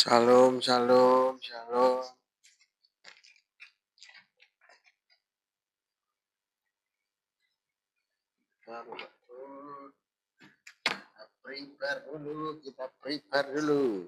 Shalom, shalom, shalom. Kita prepare dulu.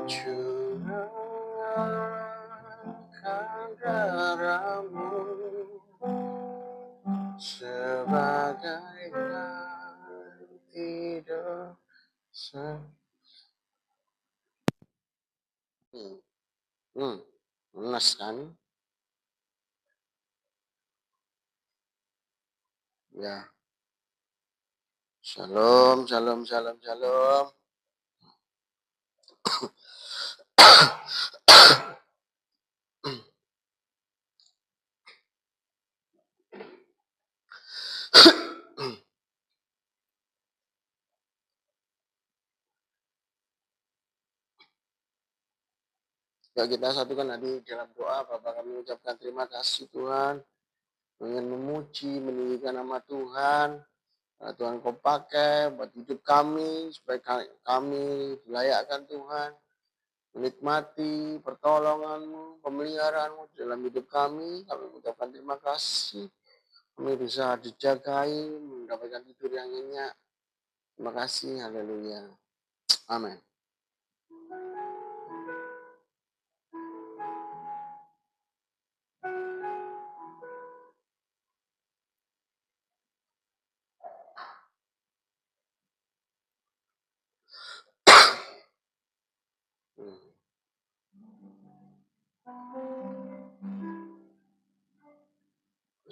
Curahkan darahmu sebagai ganti dosa. Lunas kan? Ya. Shalom, shalom, shalom, shalom. Ya, kita satukan hati dalam doa. Bapak, kami ucapkan terima kasih Tuhan. Ingin memuji, meninggikan nama Tuhan. Tuhan kau pakai buat hidup kami, supaya kami dilayakkan Tuhan. Menikmati pertolongan-Mu, pemeliharaan-Mu dalam hidup kami. Kami mengucapkan terima kasih. Kami bisa dijagai, mendapatkan tidur yang nyenyak. Terima kasih, haleluya. Amin.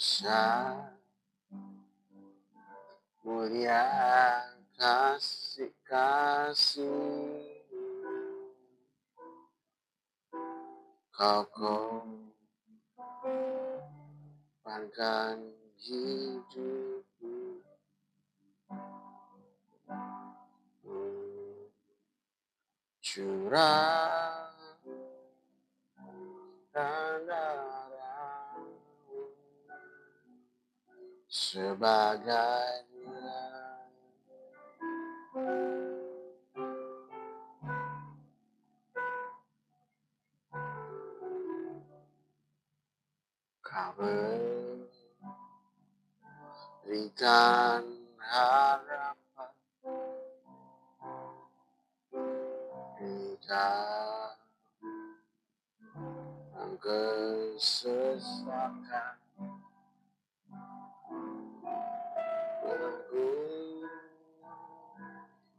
Besar, mulia kasih-kasih, Kau korbankan hidupmu, curahkan Murah dan darahmu sebagai nilai kau berikan harapan di dalam kesesakan. Aku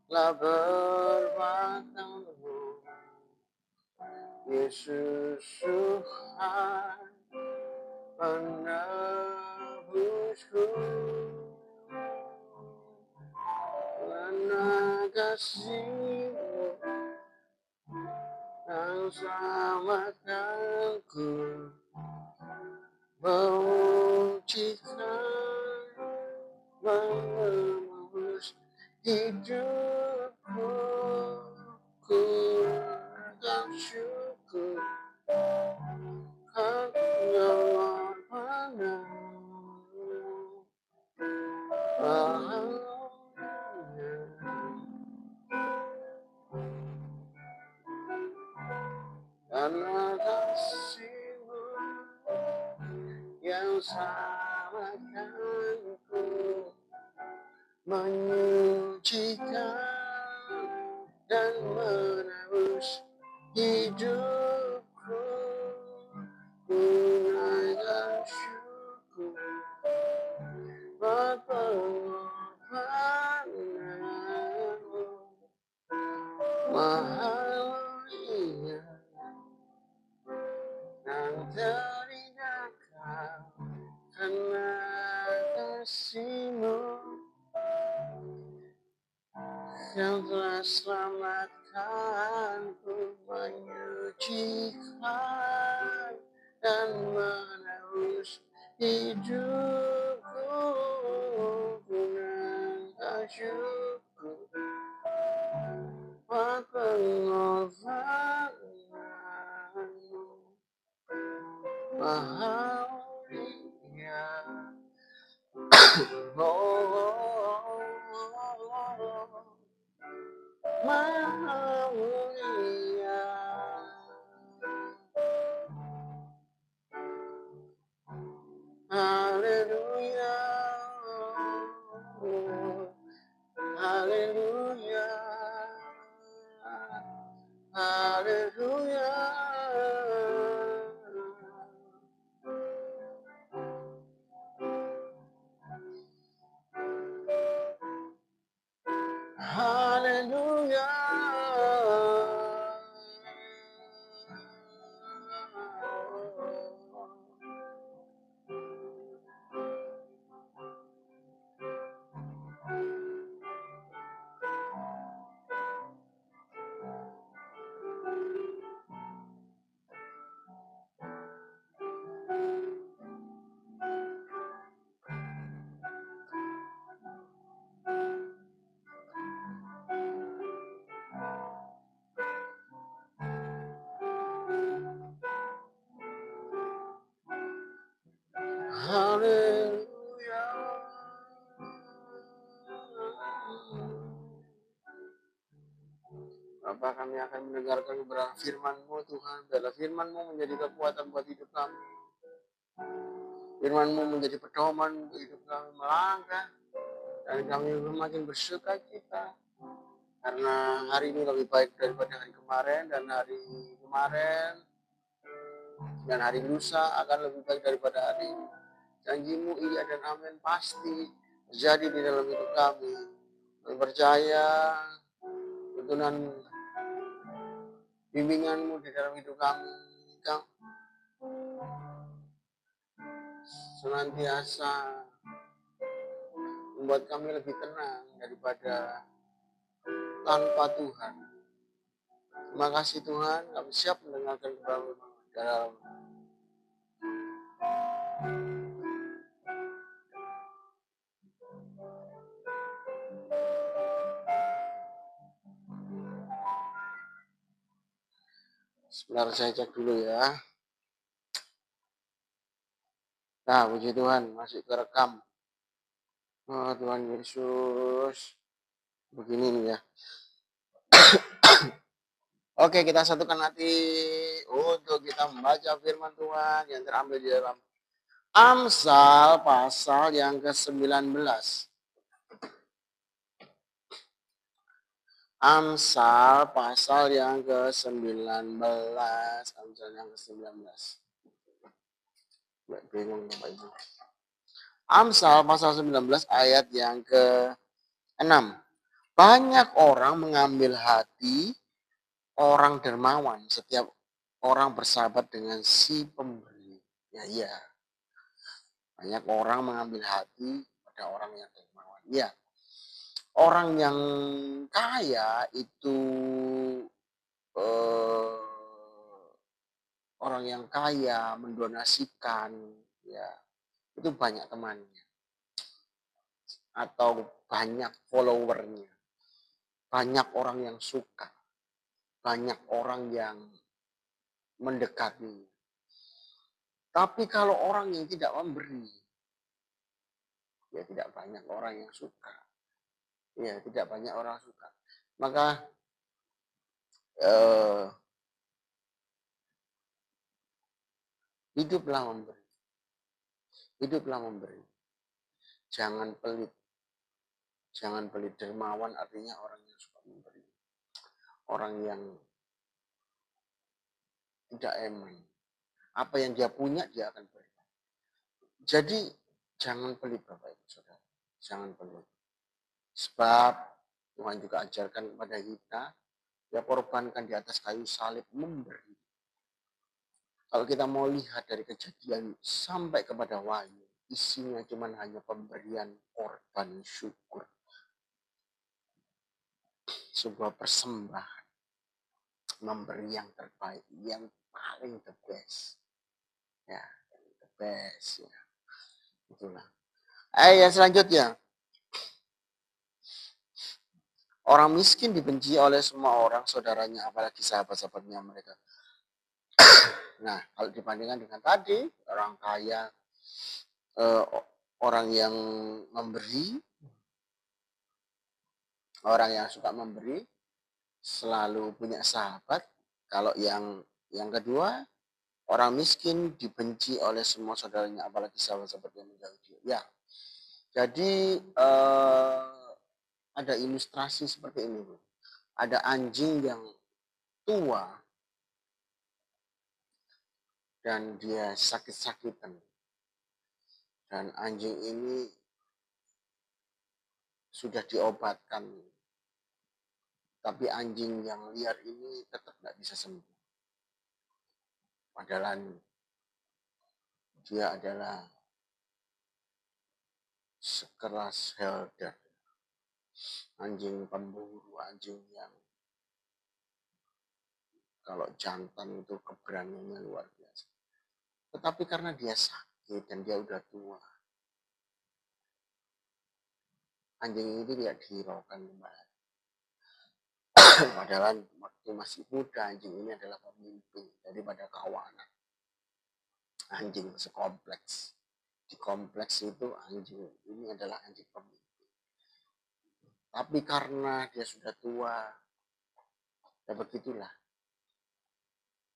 telah berbatangmu, Yesus Tuhan penebusku, karena kasih-Mu yang selamatkanku, memujikan, menembus hidupku, ku akan syukur karena padamu. Karena kasih-Mu yang selamatkanku, menyucikan dan menebus hidupku, ku naikkan syukur buat pengorbananmu. Mahal mulia yang terindah karena kasih-Mu yang telah selamatkanku, menyucikan dan menebus hidupku, ku naikkan syukur buat pengorbananmu. Mahal mulia, mahal mulia. Haleluya, haleluya, haleluya. Haleluya. Haleluya. Bapa, kami akan mendengarkan kebenaran firman-Mu, Tuhan. Biarlah firman-Mu menjadi kekuatan buat hidup kami. Firman-Mu menjadi pedoman untuk hidup kami melangkah, dan kami semakin bersuka cita karena hari ini lebih baik daripada hari kemarin, dan hari kemarin dan hari lusa akan lebih baik daripada hari ini. Janji-Mu iya dan amin pasti terjadi di dalam hidup kami. Kami percaya tuntunan bimbingan-Mu di dalam hidup kami, Kau senantiasa membuat kami lebih tenang daripada tanpa Tuhan. Terima kasih Tuhan, kami siap mendengarkan kebenaran dalam Sebentar saya cek dulu ya. Nah, puji Tuhan, masih kerekam. Oh, Tuhan Yesus. Begini nih ya. Oke, kita satukan hati untuk kita membaca firman Tuhan yang terambil di dalam Amsal pasal yang ke-19. Amsal pasal yang ke-19. Amsal yang ke-19. Bingung Bapak Ibu. Amsal pasal 19 ayat yang ke-6. Banyak orang mengambil hati orang dermawan, setiap orang bersahabat dengan si pemberi. Ya, iya. Banyak orang mengambil hati pada orang yang dermawan. Ya, orang yang kaya itu eh, orang yang kaya mendonasikan, ya itu banyak temannya atau banyak followernya, banyak orang yang suka, banyak orang yang mendekati. Tapi kalau orang yang tidak memberi, ya tidak banyak orang yang suka. Ya, tidak banyak orang suka. Maka eh, hiduplah memberi. Hiduplah memberi. Jangan pelit. Jangan pelit. Dermawan artinya orang yang suka memberi. Orang yang tidak eman. Apa yang dia punya, dia akan beri. Jadi, jangan pelit Bapak Ibu Saudara. Jangan pelit. Sebab Tuhan juga ajarkan kepada kita, dia korbankan di atas kayu salib memberi. Kalau kita mau lihat dari Kejadian sampai kepada Wahyu, isinya cuma hanya pemberian korban syukur. Sebuah persembahan. Memberi yang terbaik, yang paling the best. Ya, the best. Ya. Itulah. Yang selanjutnya. Orang miskin dibenci oleh semua orang, saudaranya, apalagi sahabat-sahabatnya mereka. Nah, kalau dibandingkan dengan tadi, orang kaya, orang yang memberi, orang yang suka memberi, selalu punya sahabat. Kalau yang kedua, orang miskin dibenci oleh semua saudaranya, apalagi sahabat-sahabat yang menjauh dia. Ya, jadi ada ilustrasi seperti ini, Bu. Ada anjing yang tua dan dia sakit-sakitan. Dan anjing ini sudah diobatkan. Tapi anjing yang liar ini tetap nggak bisa sembuh. Padahal dia adalah sekelas helder. Anjing pemburu, anjing yang kalau jantan itu keberaniannya luar biasa. Tetapi karena dia sakit dan dia udah tua, anjing ini tidak dihiraukan kembali. Padahal waktu masih muda, anjing ini adalah pemimpin daripada kawanan. Anjing sekompleks. Di kompleks itu anjing ini adalah anjing pemimpin. Tapi karena dia sudah tua, ya begitulah.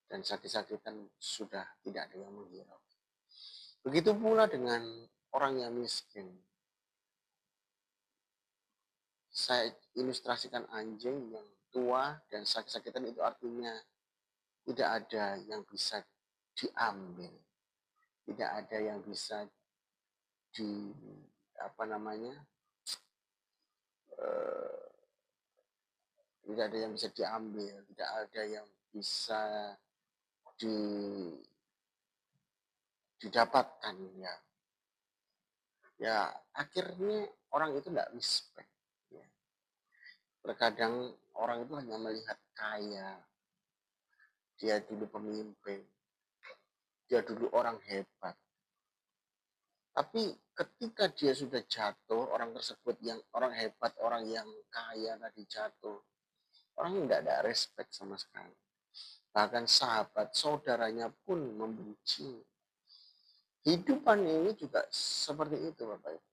Dan sakit-sakitan sudah tidak ada yang menghirau. Begitu pula dengan orang yang miskin. Saya ilustrasikan anjing yang tua dan sakit-sakitan itu artinya tidak ada yang bisa diambil. Tidak ada yang bisa tidak ada yang bisa diambil, tidak ada yang bisa didapatkan ya. Ya akhirnya orang itu tidak respect. Ya. Terkadang orang itu hanya melihat kaya, dia dulu pemimpin, dia dulu orang hebat. Tapi ketika dia sudah jatuh, orang tersebut yang orang hebat, orang yang kaya tadi jatuh, orang tidak ada respect sama sekali. bahkan sahabat saudaranya pun membenci. Hidupan ini juga seperti itu, Bapak Ibu.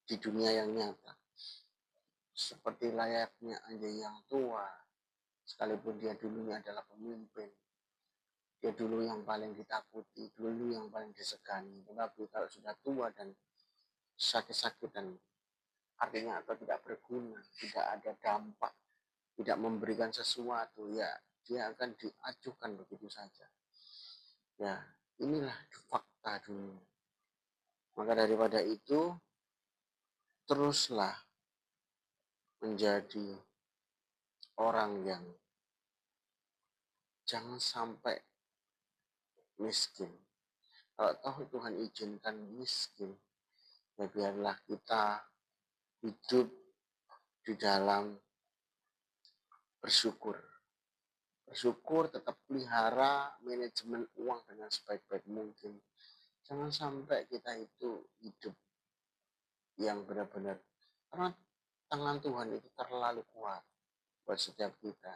Di dunia yang nyata, seperti layaknya anjing yang tua, sekalipun dia dulunya adalah pemimpin, dia dulu yang paling ditakuti, dulu yang paling disegani, tetapi kalau sudah tua dan sakit-sakitan, artinya atau tidak berguna, tidak ada dampak, tidak memberikan sesuatu, ya dia akan diacuhkan begitu saja. Ya, inilah fakta dunia. Maka daripada itu, teruslah menjadi orang yang jangan sampai miskin. Kalau tahu Tuhan izinkan miskin, ya biarlah kita hidup di dalam bersyukur. Bersyukur, tetap pelihara manajemen uang dengan sebaik-baik mungkin. Jangan sampai kita itu hidup yang benar-benar, karena tangan Tuhan itu terlalu kuat buat setiap kita.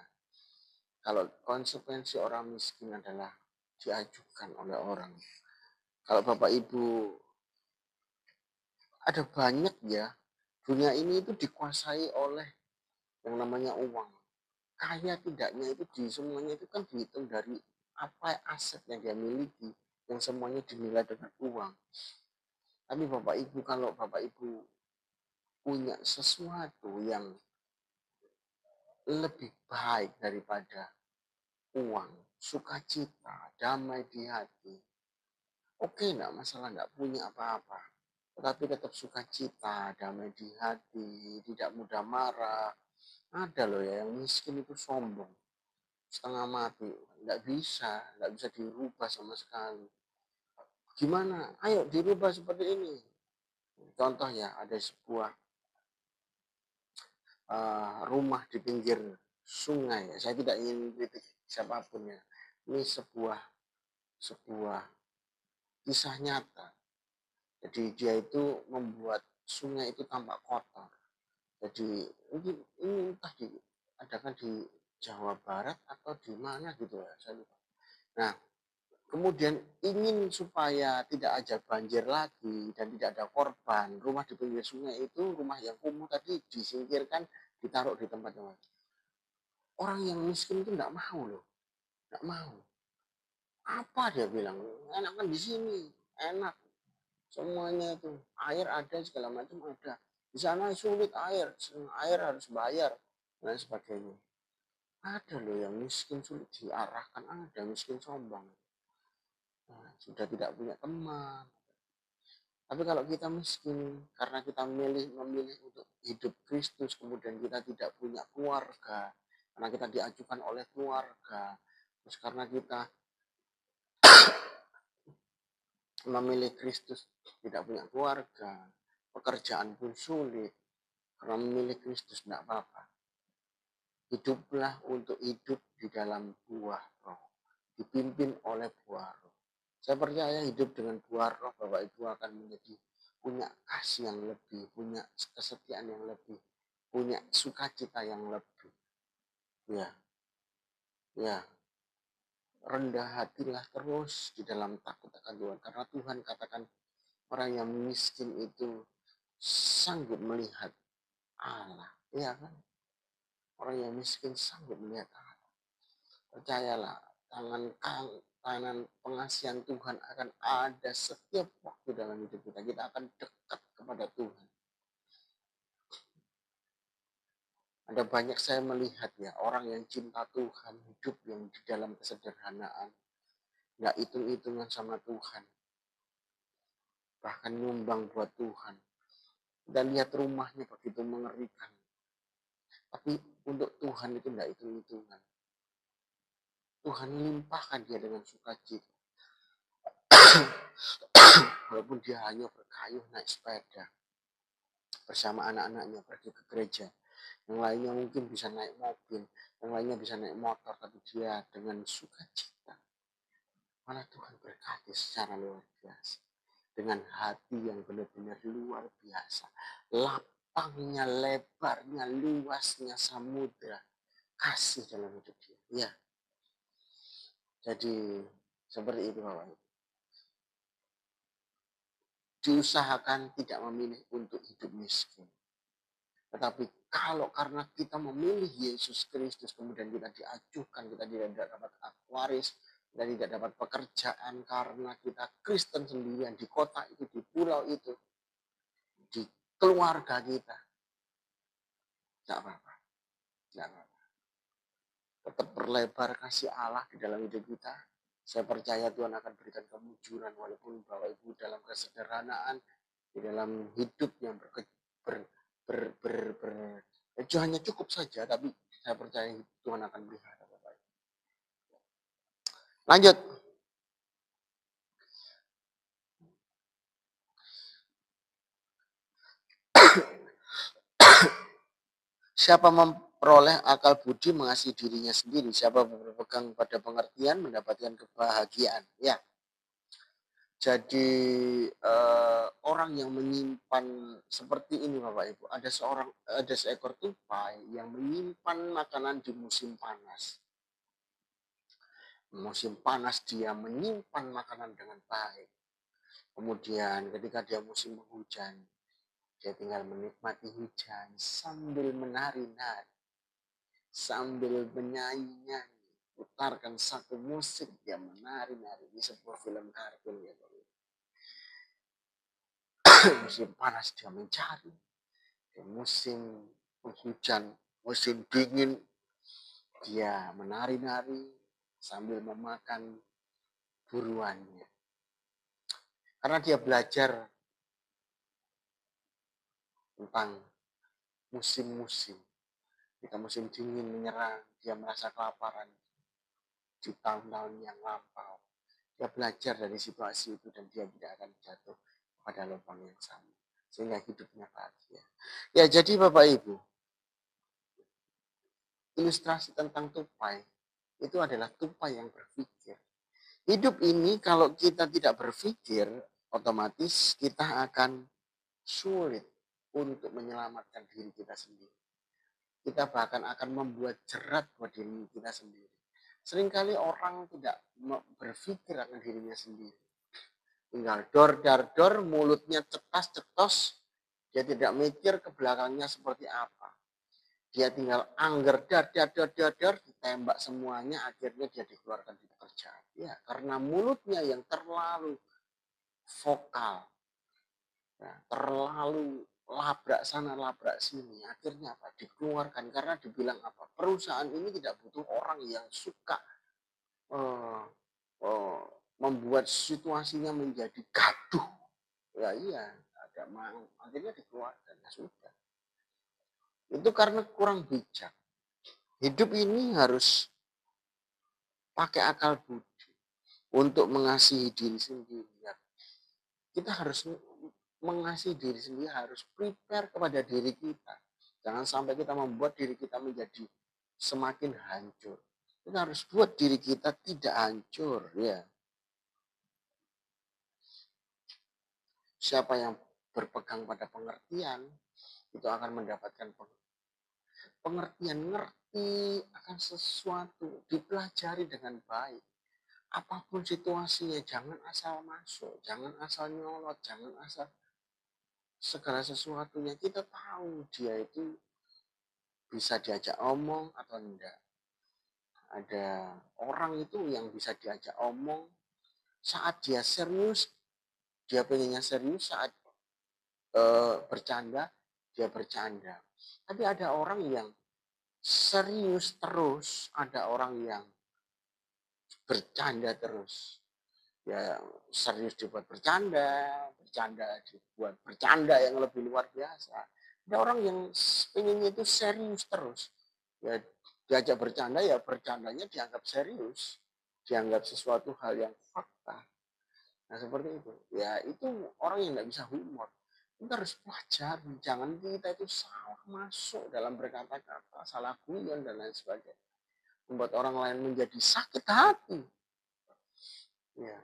Kalau konsekuensi orang miskin adalah diajukan oleh orang. Kalau Bapak Ibu, ada banyak ya, dunia ini itu dikuasai oleh yang namanya uang. Kaya tidaknya itu semuanya itu kan dihitung dari apa aset yang dia miliki, yang semuanya dinilai dengan uang. Tapi Bapak Ibu, kalau Bapak Ibu punya sesuatu yang lebih baik daripada uang, sukacita, damai di hati, oke, enggak masalah, enggak punya apa-apa. Tetapi tetap sukacita, damai di hati, tidak mudah marah. Ada loh ya yang miskin itu sombong, setengah mati, enggak bisa dirubah sama sekali. Gimana? Ayo dirubah seperti ini. Contoh ya, ada sebuah rumah di pinggir sungai. Saya tidak ingin kritik siapapun ya. Ini sebuah kisah nyata. Jadi dia itu membuat sungai itu tampak kotor. Jadi ini entah adakan di Jawa Barat atau di mana gitu ya, saya lupa. Nah, kemudian ingin supaya tidak ada banjir lagi dan tidak ada korban, rumah di pinggir sungai itu, rumah yang kumuh tadi disingkirkan, ditaruh di tempat yang lain. Orang yang miskin itu enggak mau loh, enggak mau. Apa dia bilang? Enak kan di sini, enak. Semuanya itu, air ada, segala macam ada. Di sana sulit air harus bayar, dan sebagainya. Ada loh yang miskin sulit diarahkan, ada miskin sombong. Nah, sudah tidak punya teman. Tapi kalau kita miskin, karena kita memilih untuk hidup Kristus, kemudian kita tidak punya keluarga, karena kita diajukan oleh keluarga, terus karena kita memilih Kristus, tidak punya keluarga, pekerjaan pun sulit, karena memilih Kristus tidak apa-apa. Hiduplah untuk hidup di dalam buah roh, dipimpin oleh buah roh. Saya percaya hidup dengan buah roh, Bapak Ibu akan menjadi punya kasih yang lebih, punya kesetiaan yang lebih, punya sukacita yang lebih. Ya, ya, rendah hatilah terus di dalam takut akan Tuhan. Karena Tuhan katakan orang yang miskin itu sanggup melihat Allah. Iya kan? Orang yang miskin sanggup melihat Allah. Percayalah, tangan pengasihan Tuhan akan ada setiap waktu dalam hidup kita. Kita akan dekat kepada Tuhan. Ada banyak saya melihat ya, orang yang cinta Tuhan, hidup yang di dalam kesederhanaan. Nggak hitung-hitungan sama Tuhan. Bahkan nyumbang buat Tuhan. Dan lihat rumahnya begitu mengerikan. Tapi untuk Tuhan itu nggak hitung-hitungan. Tuhan limpahkan dia dengan sukacita. Walaupun dia hanya berkayuh naik sepeda bersama anak-anaknya pergi ke gereja. Yang lainnya mungkin bisa naik mobil, yang lainnya bisa naik motor, tapi dia dengan sukacita. Malah Tuhan berkati secara luar biasa. Dengan hati yang benar-benar luar biasa. Lapangnya, lebarnya, luasnya samudra. kasih dalam hidup dia. Ya, jadi seperti itu Bapak Ibu. Diusahakan tidak memilih untuk hidup miskin. Tetapi kalau karena kita memilih Yesus Kristus, kemudian kita diajukan, kita tidak dapat hak waris, kita tidak dapat pekerjaan karena kita Kristen sendirian di kota itu, di pulau itu, di keluarga kita. Tidak apa-apa. Tidak apa-apa. Tetap berlebar kasih Allah di dalam hidup kita. Saya percaya Tuhan akan berikan kemujuran walaupun Bapak Ibu dalam kesederhanaan, di dalam hidup yang itu hanya cukup saja, tapi saya percaya Tuhan akan pelihara Bapak Ibu. Lanjut. Siapa memperoleh akal budi mengasihi dirinya sendiri. Siapa berpegang pada pengertian mendapatkan kebahagiaan. Ya. Jadi orang yang menyimpan seperti ini Bapak Ibu. Ada seekor tupai yang menyimpan makanan di musim panas. Musim panas dia menyimpan makanan dengan baik. Kemudian ketika dia musim hujan, dia tinggal menikmati hujan sambil menari-nari, sambil menyanyi-nyanyi, putarkan satu musik, dia menari-nari di sebuah film kartun ya. Musim panas dia mencari, di musim hujan, musim dingin, dia menari-nari sambil memakan buruannya. Karena dia belajar tentang musim-musim. Ketika musim dingin menyerang, dia merasa kelaparan di tahun-tahun yang lampau. Dia belajar dari situasi itu dan dia tidak akan jatuh pada lubang yang sama. Sehingga hidupnya bahagia. Ya, jadi Bapak Ibu, ilustrasi tentang tupai itu adalah tupai yang berpikir. Hidup ini kalau kita tidak berpikir, otomatis kita akan sulit untuk menyelamatkan diri kita sendiri. Kita bahkan akan membuat jerat buat diri kita sendiri. Seringkali orang tidak berpikir akan dirinya sendiri. Tinggal dor, mulutnya cetas-cetos, dia tidak mikir ke belakangnya seperti apa. Dia tinggal angger, dar, ditembak semuanya, akhirnya dia dikeluarkan di pekerjaan. Ya, karena mulutnya yang terlalu vokal, ya, terlalu labrak sana, labrak sini. Akhirnya apa? Dikeluarkan karena dibilang apa? Perusahaan ini tidak butuh orang yang suka uh, uh, membuat situasinya menjadi gaduh. Ya iya, ada mau. Akhirnya dikeluarkan. Ya sudah. Itu karena kurang bijak. Hidup ini harus pakai akal budi untuk mengasihi diri sendiri. Ya. Kita harus mengasihi diri sendiri, harus prepare kepada diri kita. Jangan sampai kita membuat diri kita menjadi semakin hancur. Kita harus buat diri kita tidak hancur. Ya. Siapa yang berpegang pada pengertian, itu akan mendapatkan pengertian, ngerti akan sesuatu, dipelajari dengan baik. Apapun situasinya, jangan asal masuk, jangan asal nyolot, jangan asal segala sesuatunya. Kita tahu dia itu bisa diajak omong atau enggak. Ada orang itu yang bisa diajak omong saat dia serius, dia pengennya serius, saat bercanda, dia bercanda. Tapi ada orang yang serius terus, ada orang yang bercanda terus. Ya serius dibuat bercanda, bercanda dibuat bercanda yang lebih luar biasa. Ada orang yang pengennya itu serius terus. Ya diajak bercanda, ya bercandanya dianggap serius. Dianggap sesuatu hal yang fakta. Nah seperti itu. Ya itu orang yang nggak bisa humor. Kita harus pelajari. Jangan kita itu salah masuk dalam berkata-kata, salah guyon dan lain sebagainya. Membuat orang lain menjadi sakit hati. Ya.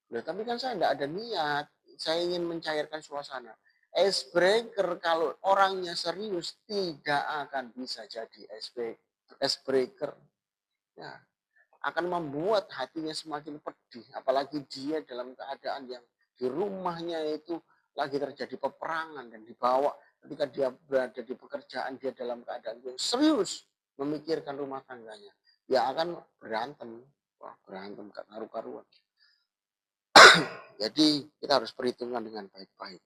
Nah, tapi kan saya tidak ada niat. Saya ingin mencairkan suasana. Icebreaker kalau orangnya serius tidak akan bisa jadi icebreaker. ice breaker, ya, akan membuat hatinya semakin pedih. Apalagi dia dalam keadaan yang di rumahnya itu lagi terjadi peperangan dan dibawa ketika dia berada di pekerjaan, dia dalam keadaan yang serius memikirkan rumah tangganya. Ya akan berantem. Wah, berantem gak karu-karuan. Jadi kita harus perhitungkan dengan baik-baik.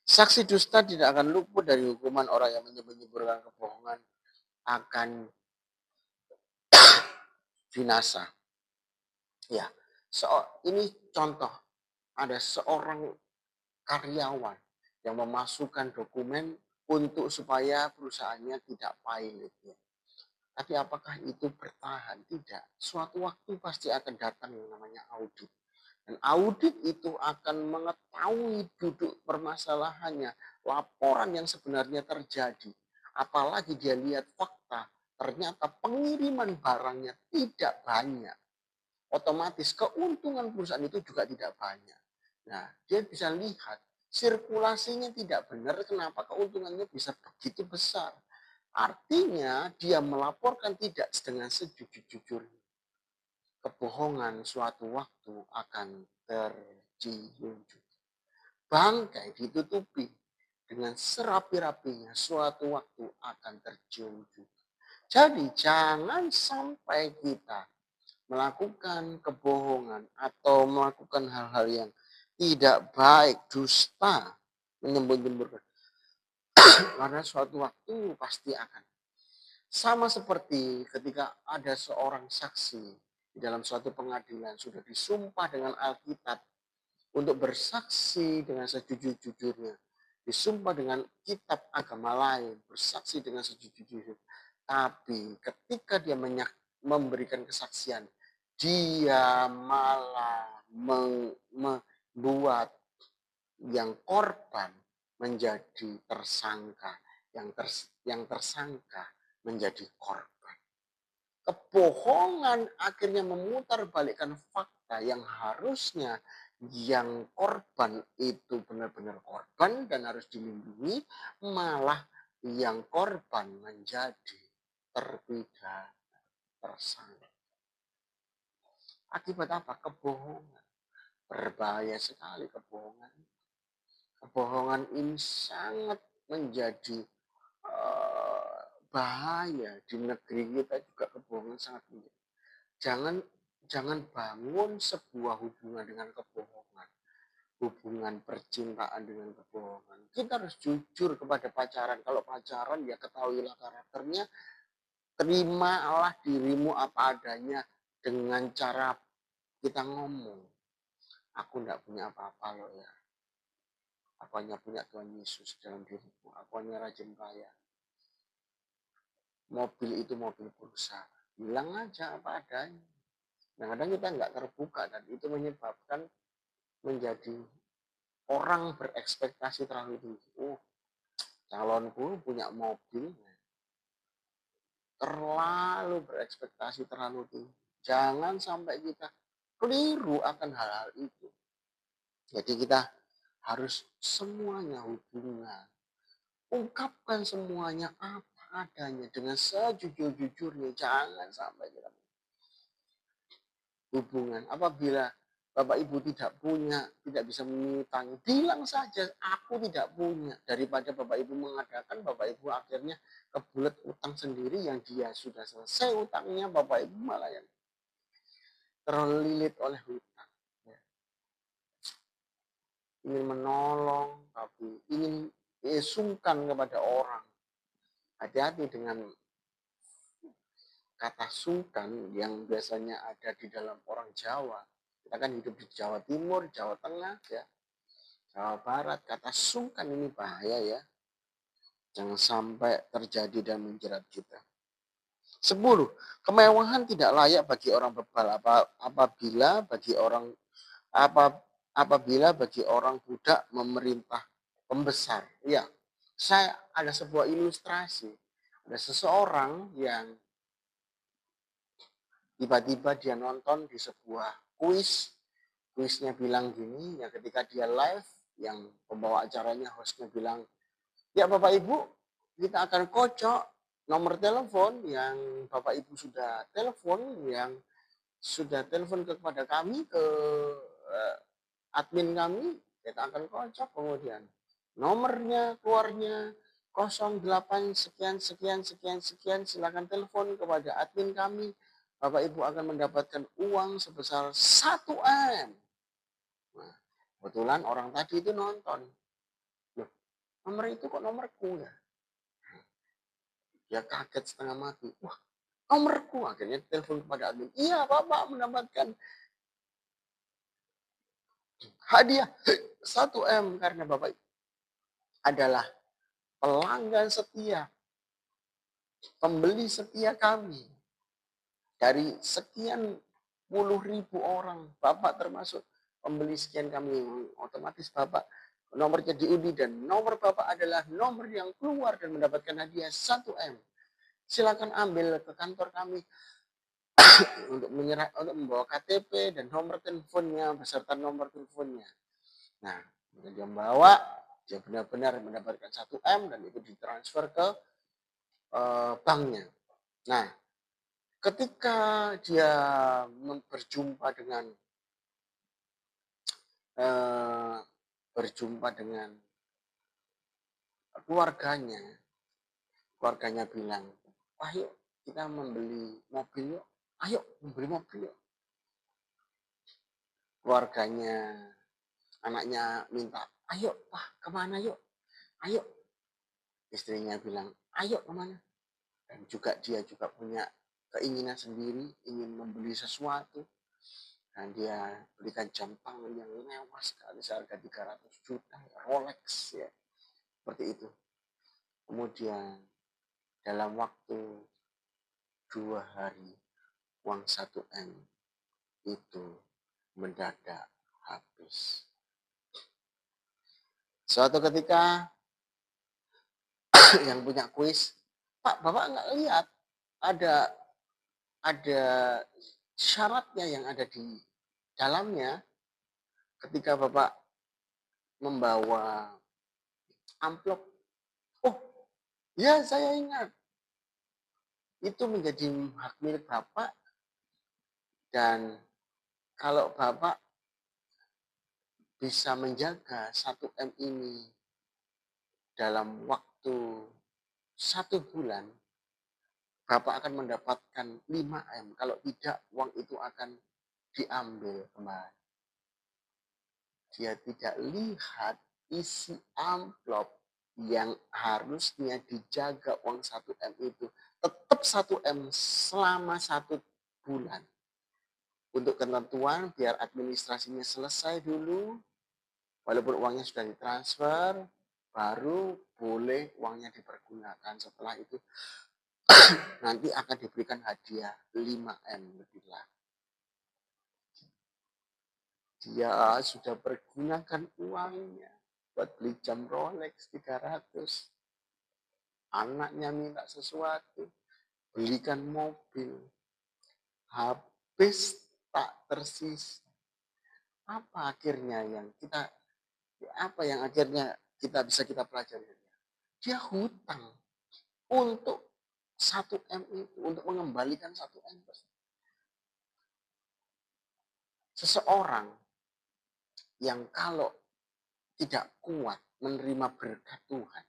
Saksi dusta tidak akan luput dari hukuman orang yang menyebar-nyebarkan kebohongan akan binasa. Ya, ini contoh ada seorang karyawan yang memasukkan dokumen untuk supaya perusahaannya tidak pilot. Ya. Tapi apakah itu bertahan? Tidak. Suatu waktu pasti akan datang yang namanya audit. Dan audit itu akan mengetahui duduk permasalahannya, laporan yang sebenarnya terjadi. Apalagi dia lihat fakta, ternyata pengiriman barangnya tidak banyak. Otomatis keuntungan perusahaan itu juga tidak banyak. Nah, dia bisa lihat sirkulasinya tidak benar, kenapa keuntungannya bisa begitu besar. Artinya dia melaporkan tidak dengan sejujur-jujurnya. Kebohongan suatu waktu akan tercium juga. Bangkai ditutupi dengan serapi-rapinya suatu waktu akan tercium juga. Jadi jangan sampai kita melakukan kebohongan atau melakukan hal-hal yang tidak baik, dusta, menyembur-nyemburkan. Karena suatu waktu pasti akan. Sama seperti ketika ada seorang saksi di dalam suatu pengadilan sudah disumpah dengan Alkitab untuk bersaksi dengan sejujur-jujurnya. Disumpah dengan kitab agama lain, bersaksi dengan sejujur-jujurnya. Tapi ketika dia memberikan kesaksian, dia malah membuat yang korban menjadi tersangka, yang tersangka menjadi korban. Kebohongan akhirnya memutarbalikkan fakta yang harusnya yang korban itu benar-benar korban dan harus dilindungi, malah yang korban menjadi terpidana, tersangka. Akibat apa? Kebohongan. Berbahaya sekali kebohongan. Kebohongan ini sangat menjadi bahaya di negeri kita juga. Kebohongan sangat menjadi. Jangan bangun sebuah hubungan dengan kebohongan. Hubungan percintaan dengan kebohongan. Kita harus jujur kepada pacaran. Kalau pacaran ya ketahuilah karakternya. Terimalah dirimu apa adanya dengan cara kita ngomong. Aku enggak punya apa-apa loh ya. Aku hanya punya Tuhan Yesus dalam diriku. Aku hanya rajin kaya. Mobil itu mobil perusahaan. Bilang aja apa adanya. Kadang-kadang kita nggak terbuka dan itu menyebabkan menjadi orang berekspektasi terlalu tinggi. Calonku punya mobil. Terlalu berekspektasi terlalu tinggi. Jangan sampai kita keliru akan hal-hal itu. Jadi kita harus semuanya hubungan. Ungkapkan semuanya apa adanya dengan sejujur-jujurnya. Jangan sampai kita hubungan. Apabila Bapak Ibu tidak punya, tidak bisa mengutangi, bilang saja aku tidak punya. Daripada Bapak Ibu mengadakan, Bapak Ibu akhirnya kebulet utang sendiri yang dia sudah selesai utangnya, Bapak Ibu malah yang terlilit oleh hutang. Ya. Ingin menolong, tapi ingin sungkan kepada orang. Hati-hati dengan kata sungkan yang biasanya ada di dalam orang Jawa. Kita kan hidup di Jawa Timur, Jawa Tengah, ya, Jawa Barat. Kata sungkan ini bahaya ya. Jangan sampai terjadi dan menjerat kita. 10. Kemewahan tidak layak bagi orang bebal apabila bagi orang budak memerintah pembesar. Ya, saya ada sebuah ilustrasi. Ada seseorang yang tiba-tiba dia nonton di sebuah kuis. Kuisnya bilang gini, ya ketika dia live, yang pembawa acaranya, hostnya bilang, ya Bapak Ibu, kita akan kocok nomor telepon yang Bapak Ibu sudah telepon, yang sudah telepon kepada kami, ke admin kami, kita akan kocok kemudian nomornya keluarnya 08 sekian sekian sekian sekian, silakan telepon kepada admin kami. Bapak Ibu akan mendapatkan uang sebesar 1 M. Nah, kebetulan orang tadi itu nonton. Loh, nomor itu kok nomorku ya? Dia kaget setengah mati. Wah, nomorku. Akhirnya telepon kepada admin. Iya, Bapak mendapatkan hadiah 1 M karena Bapak adalah pelanggan setia, pembeli setia kami. Dari sekian puluh ribu orang, Bapak termasuk pembeli sekian kami, otomatis Bapak nomornya diundi dan nomor Bapak adalah nomor yang keluar dan mendapatkan hadiah 1 M. Silakan ambil ke kantor kami untuk membawa KTP dan nomor teleponnya beserta nomor teleponnya. Nah, dia membawa, dia benar-benar mendapatkan 1 M dan itu ditransfer ke banknya. Nah, ketika dia berjumpa dengan keluarganya, keluarganya bilang, ayo kita membeli mobil yuk, ayo membeli mobil yuk. Keluarganya, anaknya minta, ayo Pak kemana yuk, ayo. Istrinya bilang, ayo kemana. Dan juga dia juga punya keinginan sendiri, ingin membeli sesuatu. Dan dia belikan jam tangan yang mewah sekali seharga 300 juta, Rolex ya, seperti itu. Kemudian dalam waktu 2 hari, uang 1 M itu mendadak habis. Suatu ketika yang punya kuis, Pak, Bapak nggak lihat ada syaratnya yang ada di dalamnya ketika Bapak membawa amplop. Oh, ya saya ingat. Itu menjadi hak milik Bapak dan kalau Bapak bisa menjaga 1 M ini dalam waktu 1 bulan, Bapak akan mendapatkan 5 M. Kalau tidak, uang itu akan diambil kembali. Dia tidak lihat isi amplop yang harusnya dijaga uang 1 M itu. Tetap 1 M selama 1 bulan. Untuk ketentuan, biar administrasinya selesai dulu, walaupun uangnya sudah ditransfer, baru boleh uangnya dipergunakan. Setelah itu nanti akan diberikan hadiah 5 M lebih lagi. Dia sudah pergunakan uangnya buat beli jam Rolex 300. Anaknya minta sesuatu, belikan mobil. Habis tak tersisa. Apa akhirnya kita bisa kita pelajari? Dia hutang untuk 1 M itu, untuk mengembalikan 1 M. Seseorang yang kalau tidak kuat menerima berkat Tuhan,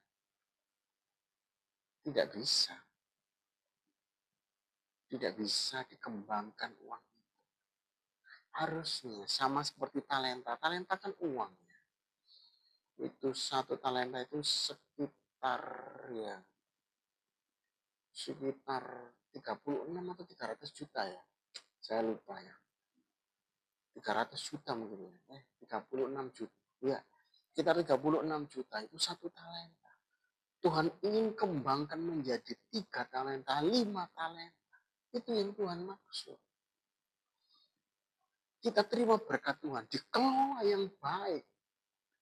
tidak bisa dikembangkan uang itu. Harusnya sama seperti talenta. Talenta kan uang. Itu 1 talenta itu sekitar 36 atau 300 juta ya. Saya lupa ya. 300 juta mungkin ya. 36 juta. Ya, sekitar 36 juta itu 1 talenta. Tuhan ingin kembangkan menjadi 3 talenta, 5 talenta. Itu yang Tuhan maksud. Kita terima berkat Tuhan, dikelola yang baik.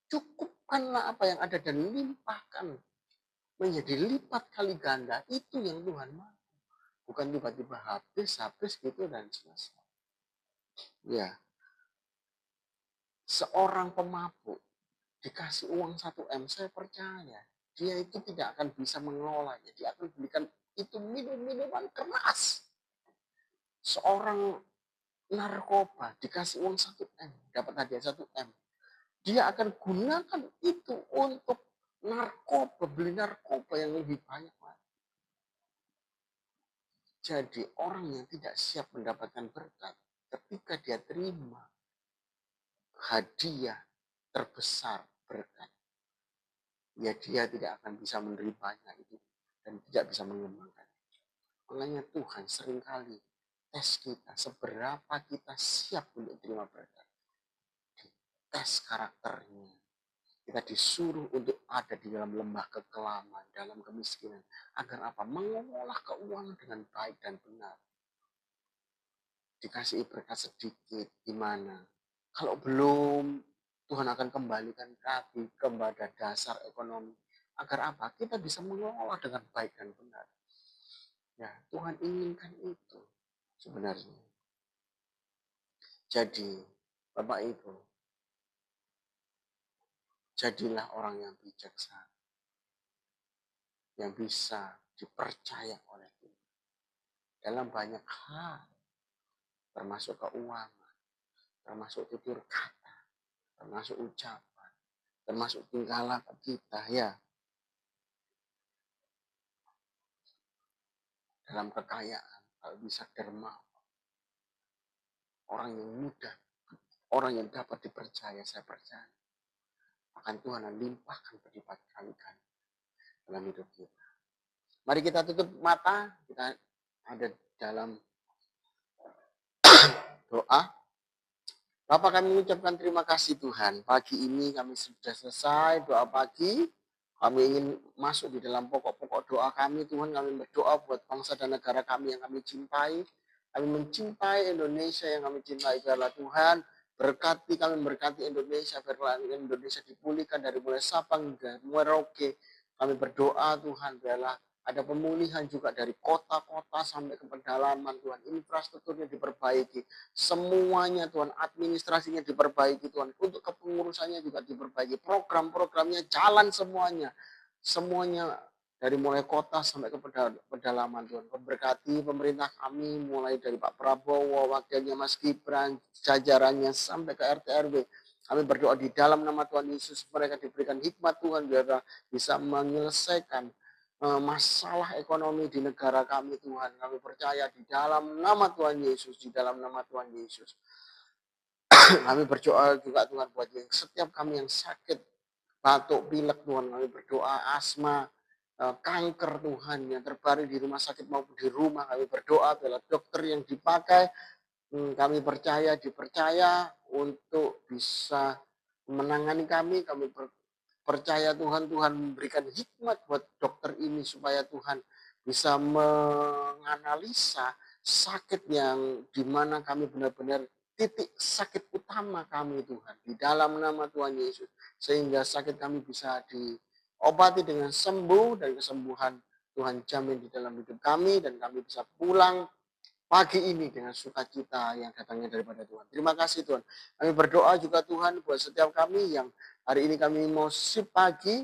Cukupkanlah apa yang ada dan limpahkan menjadi lipat kali ganda. Itu yang Tuhan mau. Bukan tiba-tiba habis gitu dan selesai. Ya, seorang pemabuk dikasih uang 1 M, saya percaya dia itu tidak akan bisa mengelolanya. Dia akan belikan itu minuman keras. Seorang narkoba dikasih uang 1 M, dapat hadiah 1 M. Dia akan gunakan itu untuk narkoba, beli narkoba yang lebih banyak. Jadi orang yang tidak siap mendapatkan berkat, ketika dia terima hadiah terbesar berkat, ya dia tidak akan bisa menerimanya itu dan tidak bisa mengembangkan. Makanya Tuhan seringkali tes kita, seberapa kita siap untuk terima berkat. Tes karakternya. Kita disuruh untuk ada di dalam lembah kekelaman, dalam kemiskinan. Agar apa? Mengolah keuangan dengan baik dan benar. Dikasih berkat sedikit, gimana? Kalau belum, Tuhan akan kembalikan lagi kepada dasar ekonomi. Agar apa? Kita bisa mengelola dengan baik dan benar. Ya, Tuhan inginkan itu sebenarnya. Jadi, Bapak Ibu, jadilah orang yang bijaksana, yang bisa dipercaya oleh Tuhan dalam banyak hal, termasuk keuangan, termasuk tutur kata, termasuk ucapan, termasuk tingkah laku kita, ya. Dalam kekayaan, kalau bisa dermawan, orang yang mudah, orang yang dapat dipercaya, saya percaya, akan Tuhan limpahkan berlipat kali dalam hidup kita. Mari kita tutup mata, kita ada dalam doa. Bapak, kami mengucapkan terima kasih Tuhan. Pagi ini kami sudah selesai doa pagi. Kami ingin masuk di dalam pokok-pokok doa kami. Tuhan, kami berdoa buat bangsa dan negara kami yang kami cintai. Kami mencintai Indonesia yang kami cintai. Biarlah Tuhan berkati kami, berkati Indonesia. Biarlah Indonesia dipulihkan dari mulai Sabang hingga Merauke. Kami berdoa Tuhan, biarlah ada pemulihan juga dari kota-kota sampai ke pedalaman Tuhan. Infrastrukturnya diperbaiki. Semuanya Tuhan, administrasinya diperbaiki Tuhan. Untuk kepengurusannya juga diperbaiki. Program-programnya jalan semuanya. Semuanya dari mulai kota sampai ke pedalaman Tuhan. Berkati pemerintah kami mulai dari Pak Prabowo, wakilnya Mas Gibran, jajarannya sampai ke RT RW. Kami berdoa di dalam nama Tuhan Yesus mereka diberikan hikmat Tuhan biar bisa menyelesaikan masalah ekonomi di negara kami Tuhan. Kami percaya di dalam nama Tuhan Yesus, di dalam nama Tuhan Yesus. Kami berdoa juga Tuhan buat yang setiap kami yang sakit, batuk, pilek Tuhan. Kami berdoa asma, kanker Tuhan yang terbaring di rumah sakit maupun di rumah. Kami berdoa bila dokter yang dipakai, kami dipercaya untuk bisa menangani kami. Kami percaya Tuhan memberikan hikmat buat dokter ini supaya Tuhan bisa menganalisa sakit yang dimana kami benar-benar titik sakit utama kami Tuhan di dalam nama Tuhan Yesus sehingga sakit kami bisa diobati dengan sembuh dan kesembuhan Tuhan jamin di dalam hidup kami dan kami bisa pulang pagi ini dengan sukacita yang datangnya daripada Tuhan. Terima kasih Tuhan. Kami berdoa juga Tuhan buat setiap kami yang hari ini kami mau sip pagi.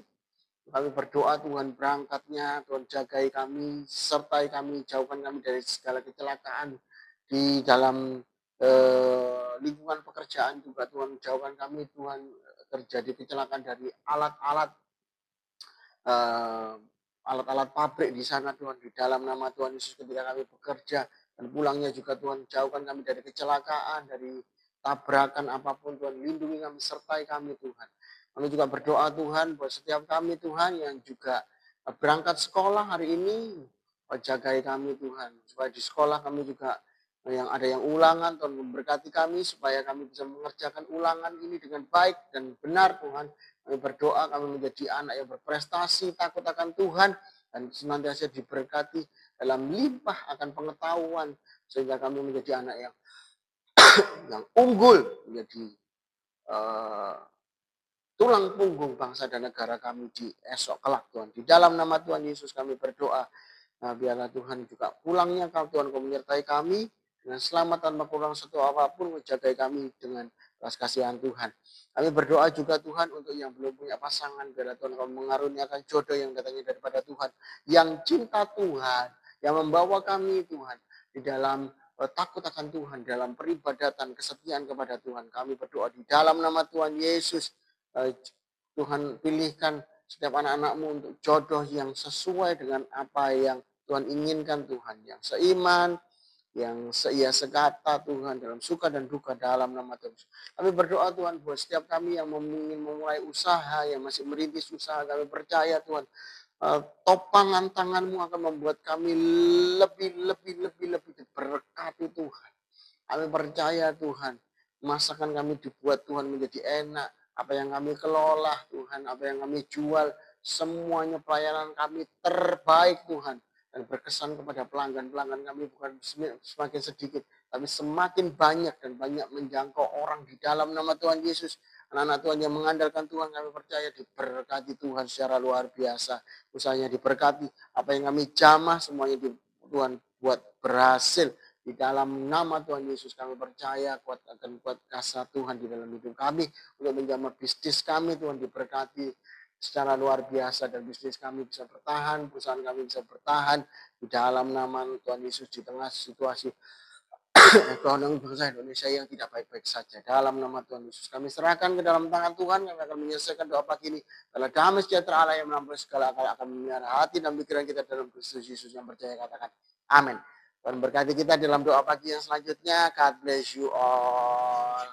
Kami berdoa Tuhan berangkatnya, Tuhan jagai kami, sertai kami, jauhkan kami dari segala kecelakaan di dalam lingkungan pekerjaan juga Tuhan. Jauhkan kami Tuhan terjadi kecelakaan dari alat-alat alat-alat pabrik di sana Tuhan. Di dalam nama Tuhan Yesus ketika kami bekerja dan pulangnya juga Tuhan jauhkan kami dari kecelakaan, dari tabrakan apapun Tuhan. Lindungi kami, sertai kami Tuhan. Kami juga berdoa Tuhan buat setiap kami Tuhan yang juga berangkat sekolah hari ini. Jagai kami Tuhan. Supaya di sekolah kami juga yang ada yang ulangan Tuhan memberkati kami supaya kami bisa mengerjakan ulangan ini dengan baik dan benar Tuhan. Kami berdoa kami menjadi anak yang berprestasi, takut akan Tuhan dan senantiasa diberkati dalam limpah akan pengetahuan sehingga kami menjadi anak yang unggul, menjadi tulang punggung bangsa dan negara kami di esok kelak Tuhan. Di dalam nama Tuhan Yesus kami berdoa. Nah, biarlah Tuhan juga pulangnya kalau Tuhan kau menyertai kami dengan selamat tanpa kurang satu apapun, menjaga kami dengan belas kasihan Tuhan. Kami berdoa juga Tuhan untuk yang belum punya pasangan, biarlah Tuhan Kau mengaruniakan jodoh yang datangnya daripada Tuhan, yang cinta Tuhan, yang membawa kami Tuhan di dalam takut akan Tuhan, dalam peribadatan, kesetiaan kepada Tuhan. Kami berdoa di dalam nama Tuhan Yesus. Tuhan pilihkan setiap anak-anak-Mu untuk jodoh yang sesuai dengan apa yang Tuhan inginkan Tuhan. Yang seiman, yang seia sekata Tuhan dalam suka dan duka dalam nama Tuhan. Kami berdoa Tuhan buat setiap kami yang ingin memulai usaha, yang masih merintis usaha. Kami percaya Tuhan, topangan tangan-Mu akan membuat kami lebih diberkati Tuhan. Kami percaya Tuhan, masakan kami dibuat Tuhan menjadi enak. Apa yang kami kelola Tuhan, apa yang kami jual, semuanya pelayanan kami terbaik Tuhan. Dan berkesan kepada pelanggan-pelanggan kami bukan semakin sedikit, tapi semakin banyak dan banyak menjangkau orang di dalam nama Tuhan Yesus. Anak-anak Tuhan yang mengandalkan Tuhan, kami percaya diberkati Tuhan secara luar biasa. Usahanya diberkati, apa yang kami jamah semuanya Tuhan buat berhasil. Di dalam nama Tuhan Yesus kami percaya akan kuat kasih Tuhan di dalam hidup kami. Untuk menjamah bisnis kami Tuhan diberkati secara luar biasa. Dan bisnis kami bisa bertahan, perusahaan kami bisa bertahan. Di dalam nama Tuhan Yesus di tengah situasi ekonomi bangsa Indonesia yang tidak baik-baik saja. Dalam nama Tuhan Yesus kami serahkan ke dalam tangan Tuhan. Kami akan menyelesaikan doa pagi ini. Kalau damai sejahtera Allah yang melampaui segala akal akan memelihara hati dan pikiran kita dalam Kristus Yesus yang percaya, katakan amin. Tuhan berkati kita dalam doa pagi yang selanjutnya. God bless you all.